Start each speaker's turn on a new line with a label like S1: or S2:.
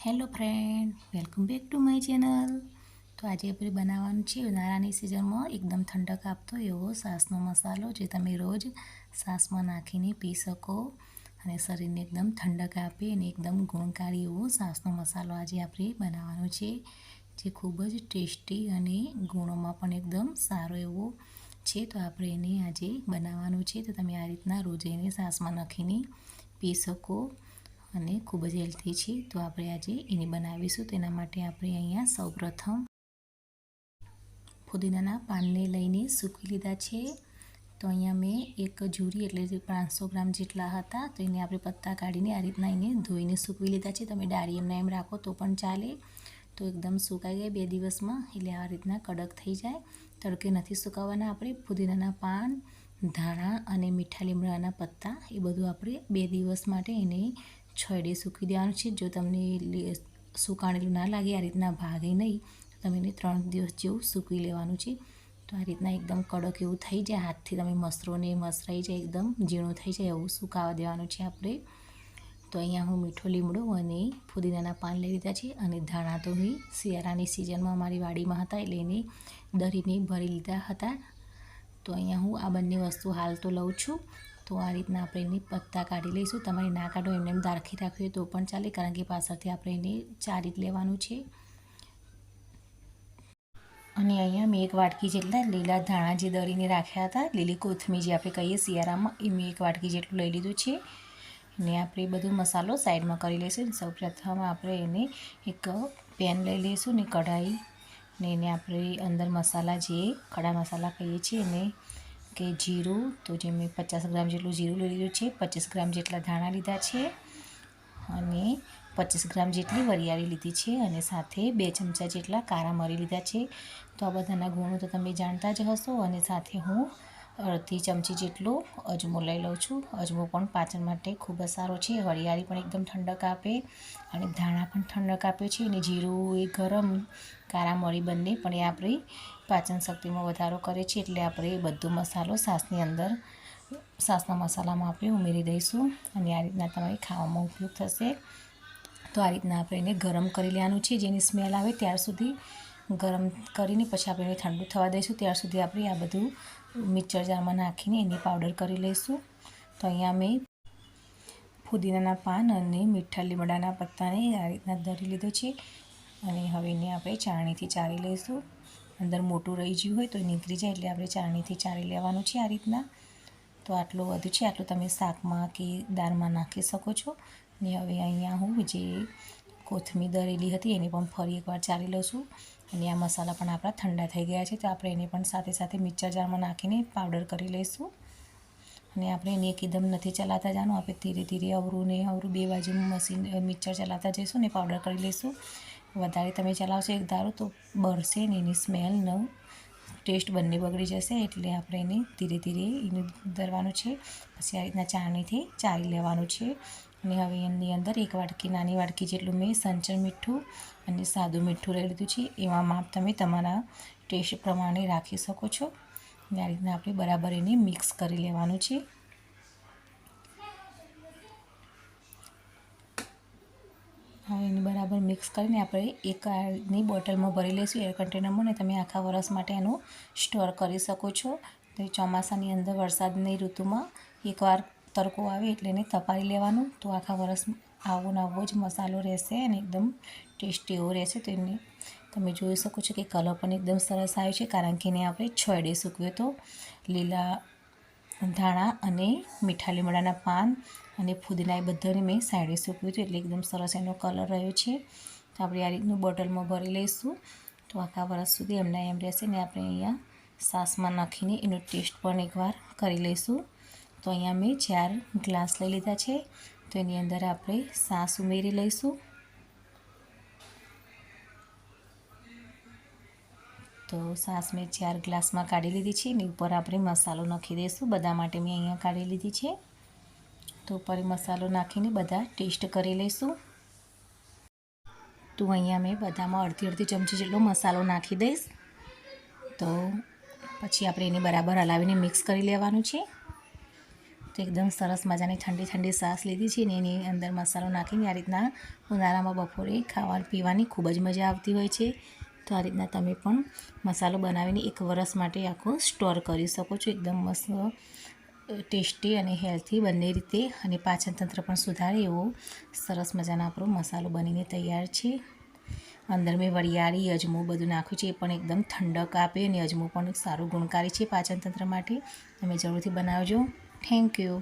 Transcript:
S1: Hello friend, welcome back to my channel. તો આજે આપણે બનાવવાનું છે ઉનાળાની સિઝનમાં એકદમ ઠંડક આપતો એવો છાશનો મસાલો, જે તમે રોજ છાશમાં નાખીને પી શકો અને શરીરને એકદમ ઠંડક આપે અને એકદમ ગુણકારી એવો છાશનો મસાલો આજે આપણે બનાવવાનો છે, જે ખૂબ જ ટેસ્ટી અને ગુણોમાં પણ એકદમ સારો એવો છે. તો આપણે એને આજે બનાવવાનું છે. તો તમે આ રીતના રોજ એને છાશમાં નાખીને પી શકો અને ખૂબ જ હેલ્ધી છે. તો આપણે આજે એને બનાવીશું. તેના માટે આપણે અહીંયા સૌપ્રથમ ફુદીનાના પાનને લઈને સૂકવી લીધા છે. તો અહીંયા મેં એક જુરી એટલે 500 ગ્રામ જેટલા હતા, તો એને આપણે પત્તા કાઢીને આ રીતના એને ધોઈને સૂકવી લીધા છે. તમે ડાળી એમ રાખો તો પણ ચાલે. તો એકદમ સુકાઈ જાય 2 દિવસમાં, એટલે આ રીતના કડક થઈ જાય. તડકે નથી સુકાવવાના આપણે. ફુદીનાના પાન, ધાણા અને મીઠા લીમડાના પત્તા એ બધું આપણે 2 દિવસ માટે એને છોડે સૂકવી દેવાનું છે. જો તમને સુકાણેલું ના લાગે, આ રીતના ભાગે નહીં, તો તમે એને 3 દિવસ જેવું સૂકવી લેવાનું છે. તો આ રીતના એકદમ કડક એવું થઈ જાય, હાથથી તમે મસરોને મસરાઈ જાય, એકદમ ઝીણું થઈ જાય એવું સુકાવા દેવાનું છે આપણે. તો અહીંયા હું મીઠો લીમડો અને ફુદીનાના પાન લઈ લીધા છે, અને ધાણા તો મેં શિયાળાની સિઝનમાં અમારી વાડીમાં હતા એટલે એને દરીને ભરી લીધા હતા. તો અહીંયા હું આ બંને વસ્તુ હાલ તો લઉં છું. તો આ રીતના આપણે એને પત્તા કાઢી લઈશું. તમારે ના કાઢો એમને દારખી રાખવી હોય તો પણ ચાલે, કારણ કે પાછળથી આપણે એને ચારી જ લેવાનું છે. અને અહીંયા મેં 1 વાટકી જેટલા લીલા ધાણા જે દળીને રાખ્યા હતા, લીલી કોથમીર જે આપણે કહીએ શિયાળામાં, એ મેં 1 વાટકી જેટલું લઈ લીધું છે. ને આપણે બધો મસાલો સાઈડમાં કરી લઈશું. સૌપ્રથમ આપણે એને એક પેન લઈ લઈશું ને કઢાઈ, ને એને આપણે અંદર મસાલા જે ખડા મસાલા કહીએ છીએ એને કે જીરું, તો જે મેં 50 ગ્રામ જેટલું જીરું લઈ લીધું છે, 25 ગ્રામ જેટલા ધાણા લીધા છે અને 25 ગ્રામ જેટલી વરિયાળી લીધી છે, અને સાથે 2 ચમચા જેટલા કાળા મરી લીધા છે. તો આ બધાના ગુણો તો તમે જાણતા જ હશો. અને સાથે હું અડધી ચમચી જેટલો અજમો લઈ લઉં છું. અજમો પણ પાચન માટે ખૂબ જ સારો છે. વરિયાળી પણ એકદમ ઠંડક આપે અને ધાણા પણ ઠંડક આપે છે. અને જીરું એ ગરમ, કાળા મરી બંને પણ એ આપણી પાચન શક્તિમાં વધારો કરે છે. એટલે આપણે એ બધો મસાલો છાશની અંદર, છાશના મસાલામાં આપણે ઉમેરી દઈશું, અને આ રીતના તમારે ખાવામાં ઉપયોગ થશે. તો આ રીતના આપણે એને ગરમ કરી લેવાનું છે. જેની સ્મેલ આવે ત્યાર સુધી ગરમ કરીને પછી આપણે એને ઠંડુ થવા દઈશું. ત્યાર સુધી આપણે આ બધું મિક્સર જારમાં નાખીને એની પાવડર કરી લઈશું. તો અહીંયા મેં ફુદીનાના પાન અને મીઠા લીમડાના પત્તાને આ રીતના દળી લીધો છે, અને હવે એને આપણે ચાળણીથી ચાળી લઈશું. અંદર મોટું રહી ગયું હોય તો એ નીકળી જાય, એટલે આપણે ચાળણીથી ચાળી લેવાનું છે આ રીતના. તો આટલું વધુ છે, આટલું તમે શાકમાં કે દાળમાં નાખી શકો છો. ને હવે અહીંયા હું જે કોથમીર દળેલી હતી એને પણ ફરી એકવાર ચાળી લઉં છું. અને આ મસાલા પણ આપણા ઠંડા થઈ ગયા છે, તો આપણે એને પણ સાથે સાથે મિક્સર જારમાં નાખીને પાવડર કરી લઈશું. અને આપણે એને એકદમ નથી ચલાવતા જવાનું, આપણે ધીરે ધીરે અવરું ને અવરું 2 બાજુ મશીન મિક્સર ચલાવતા જઈશું ને પાવડર કરી લઈશું. વધારે તમે ચલાવશો એક ધારો તો બળશે ને એની સ્મેલનો ટેસ્ટ બંને બગડી જશે. એટલે આપણે એને ધીરે ધીરે એને દળવાનું છે. પછી આ રીતના ચાળણીથી ચાળી લેવાનું છે. અને હવે એની અંદર 1 વાટકી, નાની વાટકી જેટલું મેં સંચળ મીઠું અને સાદું મીઠું લઈ લીધું છે. એમાં માપ તમે તમારા ટેસ્ટ પ્રમાણે રાખી શકો છો. અને આ રીતના આપણે બરાબર એને મિક્સ કરી લેવાનું છે. હવે એને બરાબર મિક્સ કરીને આપણે એકની બોટલમાં ભરી લઈશું, એર કન્ટેનરમાં, ને તમે આખા વરસ માટે એનું સ્ટોર કરી શકો છો. તો ચોમાસાની અંદર વરસાદની ઋતુમાં એકવાર તડકો આવે એટલે એને તપાવી લેવાનું, તો આખા વરસ આવો ને આવો જ મસાલો રહેશે અને એકદમ ટેસ્ટી એવો રહેશે. તો એને તમે જોઈ શકો છો કે કલર પણ એકદમ સરસ આવ્યો છે, કારણ કે એને આપણે છોડે સૂકવ્યો તો. લીલા ધાણા અને મીઠા લીમડાના પાન અને ફુદીના એ બધાને મેં સાઈડે સૂકવ્યું હતું, એટલે એકદમ સરસ એનો કલર રહ્યો છે. તો આપણે આ રીતનું બોટલમાં ભરી લઈશું. તો આખા વરસ સુધી એમના એમ રહેશે. ને આપણે અહીંયા છાશમાં નાખીને એનો ટેસ્ટ પણ એકવાર કરી લઈશું. તો અહીંયા મેં 4 ગ્લાસ લઈ લીધા છે. તો એની અંદર આપણે છાશ ઉમેરી લઈશું. તો છાશ મેં 4 ગ્લાસમાં કાઢી લીધી છે. ને ઉપર આપણે મસાલો નાખી દઈશું. બધા માટે મેં અહીંયા કાઢી લીધી છે. તો ઉપર મસાલો નાખીને બધા ટેસ્ટ કરી લઈશું. તો અહીંયા મેં બધામાં અડધી ચમચી જેટલો મસાલો નાખી દઈશ. તો પછી આપણે એને બરાબર હલાવીને મિક્સ કરી લેવાનું છે. તો એકદમ સરસ મજાની ઠંડી ઠંડી છાશ લીધી છે ને એની અંદર મસાલો નાખીને આ રીતના ઉનાળામાં બપોરે ખાવા પીવાની ખૂબ જ મજા આવતી હોય છે. તો આ રીતના તમે પણ મસાલો બનાવીને 1 વર્ષ માટે આખો સ્ટોર કરી શકો છો. એકદમ મસ્ત ટેસ્ટી અને હેલ્થી બંને રીતે અને પાચનતંત્ર પણ સુધારે એવો સરસ મજાનો આપણો મસાલો બનીને તૈયાર છે. અંદર મેં વરિયાળી અજમો બધું નાખ્યું છે, એ પણ એકદમ ઠંડક આપે અને અજમો પણ સારું ગુણકારી છે પાચનતંત્ર માટે. તમે જરૂરથી બનાવજો. Thank you.